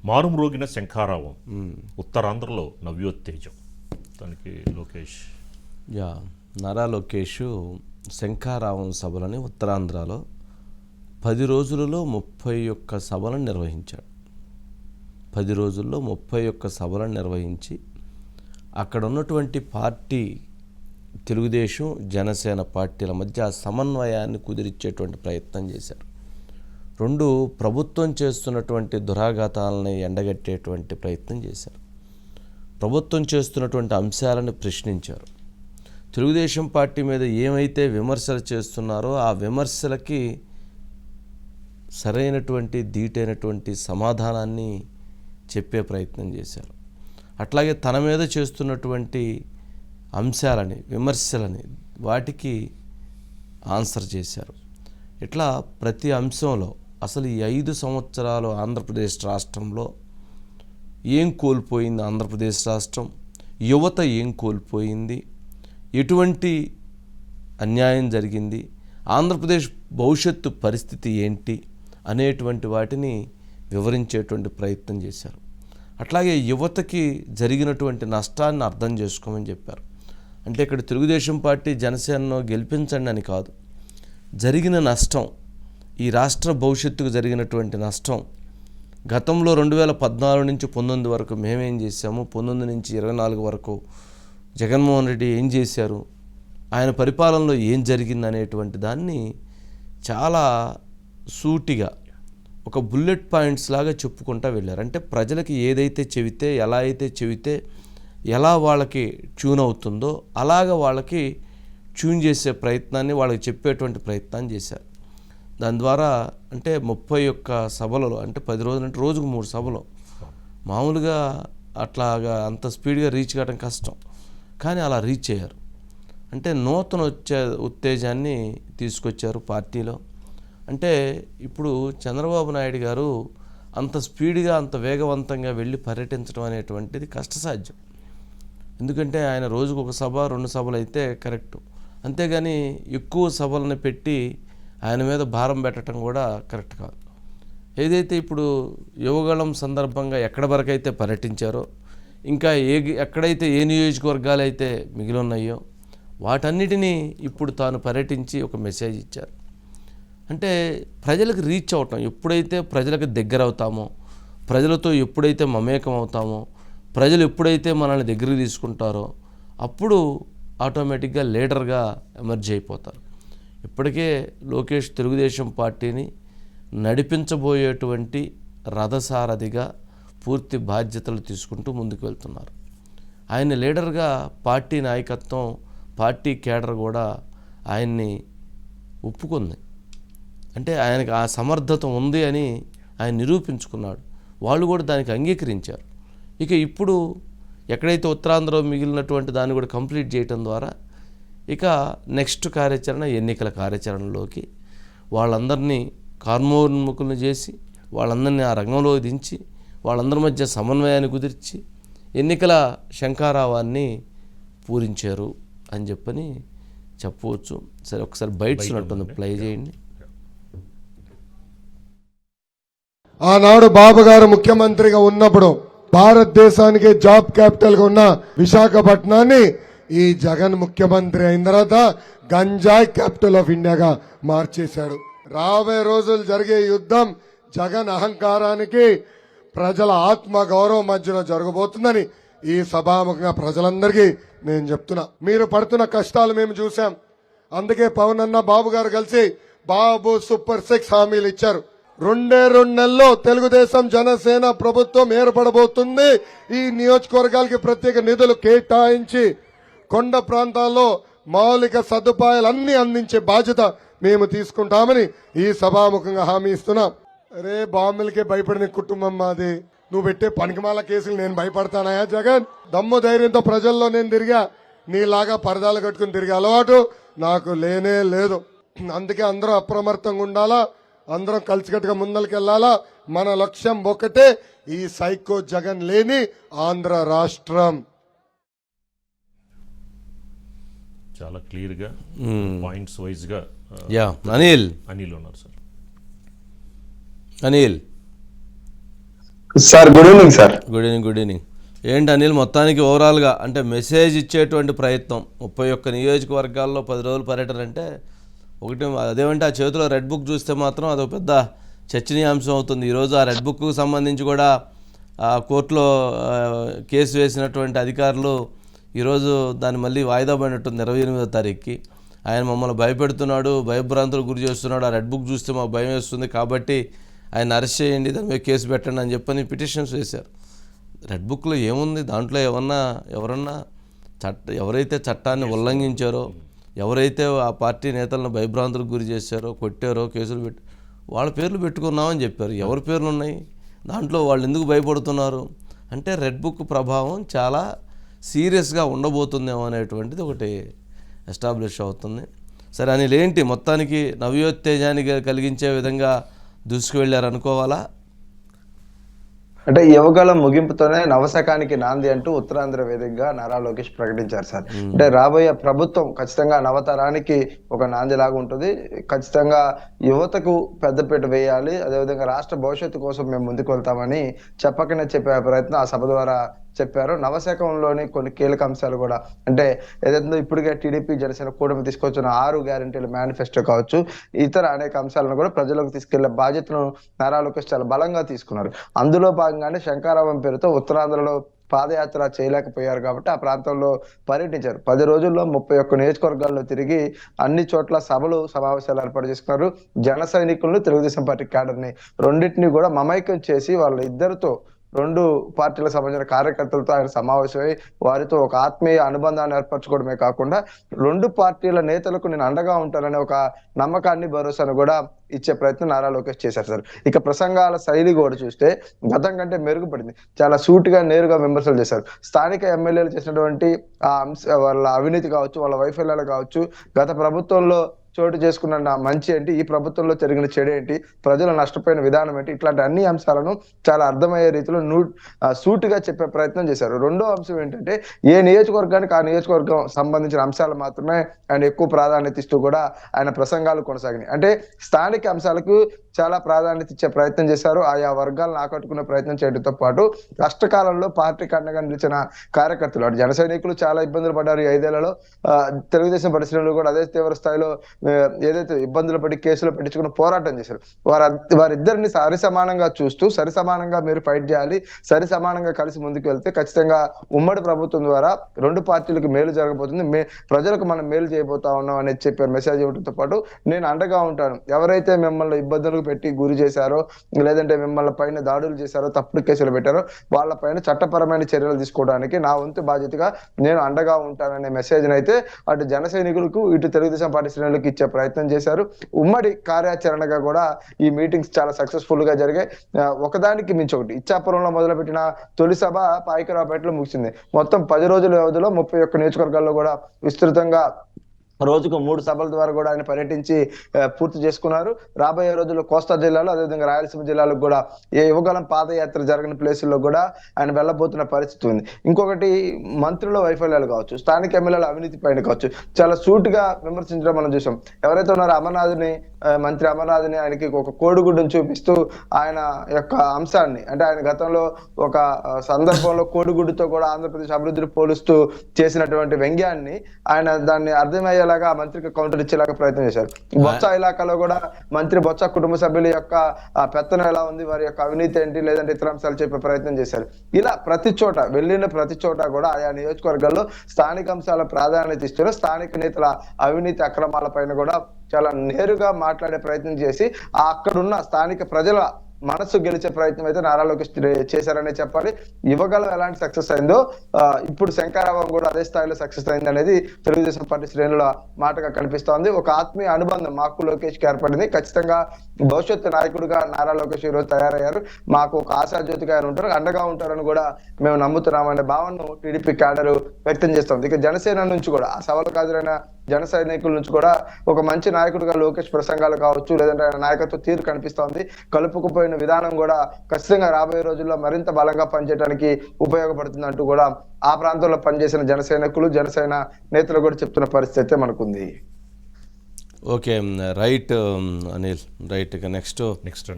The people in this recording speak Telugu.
మారుమ్రోగిన శంఖారావం ఉత్తరాంధ్రలో నవ్యోత్తేజం. దానికి లోకేష్ నారా లోకేష్ శంఖారావం సభలని ఉత్తరాంధ్రలో 10 రోజులలో 31 సభలను నిర్వహించాడు. 10 రోజుల్లో 31 సభలను నిర్వహించి అక్కడ ఉన్నటువంటి పార్టీ తెలుగుదేశం జనసేన పార్టీల మధ్య సమన్వయాన్ని కుదిరించేటువంటి ప్రయత్నం చేశారు. 2 ప్రభుత్వం చేస్తున్నటువంటి దురాఘాతాలని ఎండగట్టేటువంటి ప్రయత్నం చేశారు. ప్రభుత్వం చేస్తున్నటువంటి అంశాలను ప్రశ్నించారు. తెలుగుదేశం పార్టీ మీద ఏమైతే విమర్శలు చేస్తున్నారో ఆ విమర్శలకి సరైనటువంటి ధీటైనటువంటి సమాధానాన్ని చెప్పే ప్రయత్నం చేశారు. అట్లాగే తన మీద చేస్తున్నటువంటి అంశాలని విమర్శలని వాటికి ఆన్సర్ చేశారు. ఇట్లా ప్రతి అంశంలో అసలు ఈ 5 సంవత్సరాలు ఆంధ్రప్రదేశ్ రాష్ట్రంలో ఏం కోల్పోయింది, ఆంధ్రప్రదేశ్ రాష్ట్రం యువత ఏం కోల్పోయింది, ఎటువంటి అన్యాయం జరిగింది, ఆంధ్రప్రదేశ్ భవిష్యత్తు పరిస్థితి ఏంటి అనేటువంటి వాటిని వివరించేటువంటి ప్రయత్నం చేశారు. అట్లాగే యువతకి జరిగినటువంటి నష్టాన్ని అర్థం చేసుకోమని చెప్పారు. అంటే ఇక్కడ తెలుగుదేశం పార్టీ జనసేనను గెలిపించండి అని కాదు, జరిగిన నష్టం, ఈ రాష్ట్ర భవిష్యత్తుకు జరిగినటువంటి నష్టం, గతంలో 2014 నుంచి 19 వరకు మేమేం చేశాము, 19 నుంచి 24 వరకు జగన్మోహన్ రెడ్డి ఏం చేశారు, ఆయన పరిపాలనలో ఏం జరిగింది అనేటువంటి దాన్ని చాలా సూటిగా ఒక బుల్లెట్ పాయింట్స్ లాగా చెప్పుకుంటూ వెళ్ళారు. అంటే ప్రజలకి ఏదైతే చెబితే, ఎలా అయితే చెబితే ఎలా వాళ్ళకి ట్యూన్ అవుతుందో అలాగ వాళ్ళకి ట్యూన్ చేసే ప్రయత్నాన్ని వాళ్ళకి చెప్పేటువంటి ప్రయత్నాన్ని చేశారు. దాని ద్వారా అంటే 31 సభలలో అంటే 10 రోజులు అంటే రోజుకు 3 సభలు మామూలుగా అట్లాగా అంత స్పీడ్గా రీచ్ కావడం కష్టం, కానీ అలా రీచ్ అయ్యారు. అంటే నూతన ఉత్తేజాన్ని తీసుకొచ్చారు పార్టీలో. అంటే ఇప్పుడు చంద్రబాబు నాయుడు గారు అంత స్పీడ్గా అంత వేగవంతంగా వెళ్ళి పర్యటించడం అనేటువంటిది కష్టసాధ్యం. ఎందుకంటే ఆయన రోజుకు 1 సభ 2 సభలు అయితే కరెక్టు, అంతేగాని ఎక్కువ సభలను పెట్టి ఆయన మీద భారం పెట్టడం కూడా కరెక్ట్ కాదు. ఏదైతే ఇప్పుడు యువగళం సందర్భంగా ఎక్కడి వరకు అయితే పర్యటించారో, ఇంకా ఎక్కడైతే ఏ నియోజకవర్గాలు అయితే మిగిలి ఉన్నాయో వాటన్నిటినీ ఇప్పుడు తాను పర్యటించి ఒక మెసేజ్ ఇచ్చారు. అంటే ప్రజలకు రీచ్ అవటం, ఎప్పుడైతే ప్రజలకు దగ్గర అవుతామో, ప్రజలతో ఎప్పుడైతే మమేకం అవుతామో, ప్రజలు ఎప్పుడైతే మనల్ని దగ్గరికి తీసుకుంటారో అప్పుడు ఆటోమేటిక్గా లీడర్గా ఎమర్జ్ అయిపోతారు. ఇప్పటికే లోకేష్ తెలుగుదేశం పార్టీని నడిపించబోయేటువంటి రథసారథిగా పూర్తి బాధ్యతలు తీసుకుంటూ ముందుకు వెళ్తున్నారు. ఆయన లీడర్గా పార్టీ నాయకత్వం, పార్టీ కేడర్ కూడా ఆయన్ని ఒప్పుకుంది. అంటే ఆయనకు ఆ సమర్థత ఉంది అని ఆయన నిరూపించుకున్నాడు. వాళ్ళు కూడా దానికి అంగీకరించారు. ఇక ఇప్పుడు ఎక్కడైతే ఉత్తరాంధ్రలో మిగిలినటువంటి దాన్ని కూడా కంప్లీట్ చేయటం ద్వారా ఇక నెక్స్ట్ కార్యాచరణ ఎన్నికల కార్యాచరణలోకి వాళ్ళందరినీ కార్మోన్ముఖులను చేసి వాళ్ళందరినీ ఆ రంగంలో దించి వాళ్ళందరి మధ్య సమన్వయాన్ని కుదిర్చి ఎన్నికల శంఖారావాన్ని పూరించారు అని చెప్పని చెప్పవచ్చు. సరే, ఒకసారి బైట్స్ ఉన్నట్టుంది, ప్లే చేయండి. ఆనాడు బాబు గారు ముఖ్యమంత్రిగా ఉన్నప్పుడు భారతదేశానికి జాబ్ క్యాపిటల్గా ఉన్న విశాఖపట్నాన్ని ఈ జగన్ ముఖ్యమంత్రి అయిన తర్వాత గంజాయి క్యాపిటల్ ఆఫ్ ఇండియాగా మార్చేశాడు. రాబోయే రోజులు జరిగే యుద్ధం జగన్ అహంకారానికి ప్రజల ఆత్మ గౌరవం మధ్యలో జరగబోతుందని ఈ సభాముఖంగా ప్రజలందరికీ నేను చెప్తున్నా. మీరు పడుతున్న కష్టాలు మేము చూసాం. అందుకే పవన్ అన్న బాబు గారు కలిసి బాబు సూపర్ 6 హామీలు ఇచ్చారు. 2 నెలల్లో తెలుగుదేశం జనసేన ప్రభుత్వం ఏర్పడబోతుంది. ఈ నియోజకవర్గాలకి ప్రత్యేక నిధులు కేటాయించి కొండ ప్రాంతాల్లో మౌలిక సదుపాయాలన్నీ అందించే బాధ్యత మేము తీసుకుంటామని ఈ సభాముఖంగా హామీ ఇస్తున్నాం. అరే, బాంబులకే భయపడిన కుటుంబం మాది, నువ్వు పెట్టే పనికిమాల కేసులు నేను భయపడతానయా జగన్? దమ్ము ధైర్యంతో ప్రజల్లో నేను తిరిగా, నీలాగా పరదాలు కట్టుకుని తిరిగే అలవాటు నాకు లేనే లేదు. అందుకే అందరూ అప్రమత్తంగా ఉండాలా, అందరం కలిసికట్టుగా ముందరికెళ్లాలా. మన లక్ష్యం ఒకటే, ఈ సైకో జగన్ లేని ఆంధ్ర రాష్ట్రం. చాలా క్లియర్గా పాయింట్స్ వైజ్గా అనిల్ ఉన్నారు sir. Anil sir good evening sir. Good evening. ఏంటి అనిల్, మొత్తానికి ఓవరాల్గా అంటే మెసేజ్ ఇచ్చేటువంటి ప్రయత్నం 31 నియోజకవర్గాల్లో 10 రోజుల పర్యటన అంటే ఒకటి అదేమంటే ఆ చేతిలో రెడ్ బుక్ చూస్తే మాత్రం అదొక పెద్ద చర్చనీయాంశం అవుతుంది. ఈరోజు ఆ రెడ్ బుక్కు సంబంధించి కూడా కోర్టులో కేసు వేసినటువంటి అధికారులు ఈరోజు దాన్ని మళ్ళీ వాయిదా పడినట్టుంది 28వ తారీఖుకి. ఆయన మమ్మల్ని భయపెడుతున్నాడు, భయభ్రాంతులకు గురి చేస్తున్నాడు, ఆ రెడ్ బుక్ చూస్తే మాకు భయం వేస్తుంది కాబట్టి ఆయన అరెస్ట్ చేయండి, దాని మీద కేసు పెట్టండి అని చెప్పని పిటిషన్స్ వేశారు. రెడ్ బుక్లో ఏముంది? దాంట్లో ఎవరన్నా ఎవరైతే చట్టాన్ని ఉల్లంఘించారో, ఎవరైతే ఆ పార్టీ నేతలను భయభ్రాంతులకు గురి చేశారో, కొట్టారో, కేసులు వాళ్ళ పేర్లు పెట్టుకున్నామని చెప్పారు. ఎవరి పేర్లు ఉన్నాయి దాంట్లో? వాళ్ళు ఎందుకు భయపడుతున్నారు అంటే రెడ్ బుక్ ప్రభావం చాలా సీరియస్గా ఉండబోతుందేమో అనేటువంటిది ఒకటి ఎస్టాబ్లిష్ అవుతుంది. సరే అనిల్, ఏంటి మొత్తానికి నవ్యోత్తేజానికి కలిగించే విధంగా దూసుకువెళ్ళారు అనుకోవాలా? అంటే యువకాలం ముగింపుతోనే నవశకానికి నాంది అంటూ ఉత్తరాంధ్ర వేదికగా నారా లోకేష్ ప్రకటించారు సార్. అంటే రాబోయే ప్రభుత్వం ఖచ్చితంగా నవతరానికి ఒక నాంది లాగా ఉంటుంది. ఖచ్చితంగా యువతకు పెద్దపీట వేయాలి, అదేవిధంగా రాష్ట్ర భవిష్యత్తు కోసం మేము ముందుకు వెళ్తామని చెప్పకనే చెప్పే ప్రయత్నం ఆ సభ ద్వారా చెప్పారు. నవశకంలోని కొన్ని కీలక అంశాలు కూడా అంటే ఏదైతే ఇప్పటికే టీడీపీ జనసేన కూటమి తీసుకొచ్చిన 6 గ్యారెంటీల మేనిఫెస్టో కావచ్చు, ఇతర అనేక అంశాలను కూడా ప్రజలకు తీసుకెళ్లే బాధ్యతను నారా లోకేష్ చాలా బలంగా తీసుకున్నారు. అందులో భాగంగానే శంకారావం పేరుతో ఉత్తరాంధ్రలో పాదయాత్ర చేయలేకపోయారు కాబట్టి ఆ ప్రాంతంలో పర్యటించారు. 10 రోజుల్లో 31 నియోజకవర్గాల్లో తిరిగి అన్ని చోట్ల సమావేశాలు ఏర్పాటు చేసుకున్నారు. జన సైనికులను, తెలుగుదేశం పార్టీ క్యాడర్ని రెండింటినీ కూడా మమైక్యం చేసి వాళ్ళ ఇద్దరితో 2 పార్టీలకు సంబంధించిన కార్యకర్తలతో ఆయన సమావేశమై వారితో ఒక ఆత్మీయ అనుబంధాన్ని ఏర్పరచుకోవడమే కాకుండా 2 పార్టీల నేతలకు నేను అండగా ఉంటాననే ఒక నమ్మకాన్ని, భరోసాను కూడా ఇచ్చే ప్రయత్నం నారా లోకేష్ చేశారు సార్. ఇక ప్రసంగాల శైలి కూడా చూస్తే గతం కంటే మెరుగుపడింది. చాలా సూటిగా, నేరుగా విమర్శలు చేశారు. స్థానిక ఎమ్మెల్యేలు చేసినటువంటి వాళ్ళ అవినీతి కావచ్చు, వాళ్ళ వైఫల్యాలు కావచ్చు, గత ప్రభుత్వంలో చోటు చేసుకున్న మంచి ఏంటి, ఈ ప్రభుత్వంలో జరిగిన చెడు ఏంటి, ప్రజలు నష్టపోయిన విధానం ఏంటి, ఇట్లాంటి అన్ని అంశాలను చాలా అర్థమయ్యే రీతిలో సూటిగా చెప్పే ప్రయత్నం చేశారు. రెండో అంశం ఏంటంటే ఏ నియోజకవర్గానికి ఆ నియోజకవర్గం సంబంధించిన అంశాలు మాత్రమే ఆయన ఎక్కువ ప్రాధాన్యత ఇస్తూ కూడా ఆయన ప్రసంగాలు కొనసాగినాయి. అంటే స్థానిక అంశాలకు చాలా ప్రాధాన్యత ఇచ్చే ప్రయత్నం చేశారు. ఆయా వర్గాలను ఆకట్టుకునే ప్రయత్నం చేయడంతో పాటు కష్టకాలంలో పార్టీకి అండగా నిలిచిన కార్యకర్తలు, అటు జన సైనికులు చాలా ఇబ్బందులు పడ్డారు ఈ 5 ఏళ్లలో. తెలుగుదేశం పరిశ్రమలు కూడా అదే తీవ్ర స్థాయిలో ఏదైతే ఇబ్బందులు పడి కేసులు పెట్టించుకుని పోరాటం చేశారు. వారిద్దరిని సరిసమానంగా చూస్తూ సరిసమానంగా మీరు ఫైట్ చేయాలి, సరిసమానంగా కలిసి ముందుకు వెళ్తే ఖచ్చితంగా ఉమ్మడి ప్రభుత్వం ద్వారా 2 పార్టీలకు మేలు జరగబోతుంది, ప్రజలకు మనం మేలు చేయబోతా ఉన్నాం అనేది చెప్పే మెసేజ్ ఇవ్వడంతో పాటు నేను అండగా ఉంటాను, ఎవరైతే మిమ్మల్ని ఇబ్బందులకు పెట్టి గురి చేశారో, లేదంటే మిమ్మల్ని పైన దాడులు చేశారో, తప్పుడు కేసులు పెట్టారో వాళ్ళ పైన చట్టపరమైన చర్యలు తీసుకోవడానికి నా వంతు బాధ్యతగా నేను అండగా ఉంటాననే మెసేజ్ అయితే అటు జన సైనికులకు, ఇటు తెలుగుదేశం పార్టీ శ్రేణులకు ఇచ్చే ప్రయత్నం చేశారు. ఉమ్మడి కార్యాచరణగా కూడా ఈ మీటింగ్స్ చాలా సక్సెస్ఫుల్ గా జరిగాయి. ఒకదానికి మించి ఒకటి. ఇచ్చాపురంలో మొదలుపెట్టిన తొలి సభ పాయకరావుపేటలో ముగిసింది. మొత్తం 10 రోజుల వ్యవధిలో 31 నియోజకవర్గాల్లో కూడా విస్తృతంగా రోజుకు 3 సభల ద్వారా కూడా ఆయన పర్యటించి పూర్తి చేసుకున్నారు. రాబోయే రోజుల్లో కోస్తా జిల్లాలో, అదేవిధంగా రాయలసీమ జిల్లాలకు కూడా ఏ యువకాలం పాదయాత్ర జరగని ప్లేసుల్లో కూడా ఆయన వెళ్ళబోతున్న పరిస్థితి ఉంది. ఇంకొకటి, మంత్రుల వైఫల్యాలు కావచ్చు, స్థానిక ఎమ్మెల్యేల అవినీతి పైన కావచ్చు, చాలా సూటిగా విమర్శించడం మనం చూసాం. ఎవరైతే ఉన్నారో మంత్రి అమర్నాథ్ని ఆయనకి ఒక కోడిగుడ్డును చూపిస్తూ ఆయన యొక్క అంశాన్ని, అంటే ఆయన గతంలో ఒక సందర్భంలో కోడిగుడ్డుతో కూడా ఆంధ్రప్రదేశ్ అభివృద్ధిని పోలుస్తూ చేసినటువంటి వ్యంగ్యాన్ని ఆయన దాన్ని అర్థమయ్యేలాగా మంత్రికి కౌంటర్ ఇచ్చేలాగా ప్రయత్నం చేశారు. బొత్స ఇలాకాలో కూడా మంత్రి బొత్స కుటుంబ సభ్యుల యొక్క పెత్తనం ఎలా ఉంది, వారి యొక్క అవినీతి ఏంటి, లేదంటే ఇతర అంశాలు చెప్పే ప్రయత్నం చేశారు. ఇలా ప్రతి చోట వెళ్ళిన ప్రతి చోట కూడా ఆయా నియోజకవర్గాల్లో స్థానిక అంశాల ప్రాధాన్యత ఇస్తూ స్థానిక నేతల అవినీతి అక్రమాల పైన కూడా చాలా నేరుగా మాట్లాడే ప్రయత్నం చేసి అక్కడున్న స్థానిక ప్రజల మనసు గెలిచే ప్రయత్నం అయితే నారా లోకేష్ చేశారనే చెప్పాలి. యువగలం ఎలాంటి సక్సెస్ అయిందో ఇప్పుడు శంకరావం కూడా అదే స్థాయిలో సక్సెస్ అయింది అనేది తెలుగుదేశం పార్టీ శ్రేణుల మాటగా కనిపిస్తోంది. ఒక ఆత్మీయ అనుబంధం మాకు లోకేష్ కి ఏర్పడింది. ఖచ్చితంగా భవిష్యత్తు నాయకుడిగా నారా లోకేష్ ఈరోజు తయారయ్యారు. మాకు ఒక ఆశాజ్యోతిగా ఆయన ఉంటారు, అండగా ఉంటారని కూడా మేము నమ్ముతున్నామనే భావనను టీడీపీ క్యాడర్ వ్యక్తం చేస్తోంది. ఇక జనసేన నుంచి కూడా ఆ సవాలుకు హాజరైన జన సైనికుల నుంచి కూడా ఒక మంచి నాయకుడిగా లోకేష్ ప్రసంగాలు కావచ్చు, లేదంటే ఆయన నాయకత్వ తీరు కనిపిస్తోంది. కలుపుకుపోయిన విధానం కూడా ఖచ్చితంగా రాబోయే రోజుల్లో మరింత బలంగా పనిచేయడానికి ఉపయోగపడుతుంది అంటూ కూడా ఆ ప్రాంతంలో పనిచేసిన జన సైనికులు, జనసేన నేతలు కూడా చెప్తున్న పరిస్థితి అయితే మనకుంది. Okay, right Anil, right. ఇక నెక్స్ట్